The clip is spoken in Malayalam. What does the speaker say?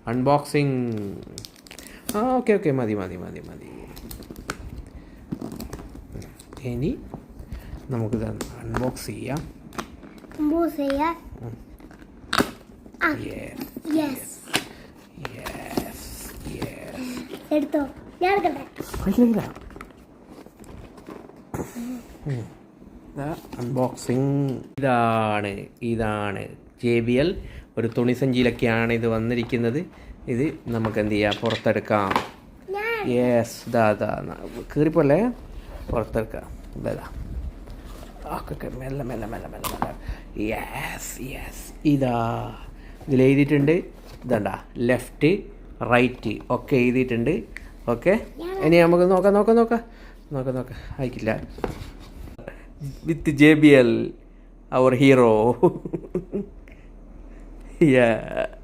അൺബോക്സിങ്. ആ ഓക്കെ മതി. ഇനി നമുക്കിത് അൺബോക്സ് ചെയ്യാം. എടുത്തോ, അൺബോക്സിങ്. ഇതാണ് JBL. ഒരു തുണിസഞ്ചിയിലൊക്കെയാണ് ഇത് വന്നിരിക്കുന്നത്. ഇത് നമുക്ക് എന്ത് ചെയ്യാം, പുറത്തെടുക്കാം. ഇതാ കീറിപ്പോലെ പുറത്തെടുക്കാം. ഓക്കെ മെല്ലെ. ഇതാ ഇതിലെഴുതിയിട്ടുണ്ട്. ഇതണ്ട, ലെഫ്റ്റ് റൈറ്റ് ഒക്കെ എഴുതിയിട്ടുണ്ട്. ഓക്കെ, ഇനി നമുക്ക് നോക്കാം. അയക്കില്ല. വിത്ത് JBL, our hero. Yeah.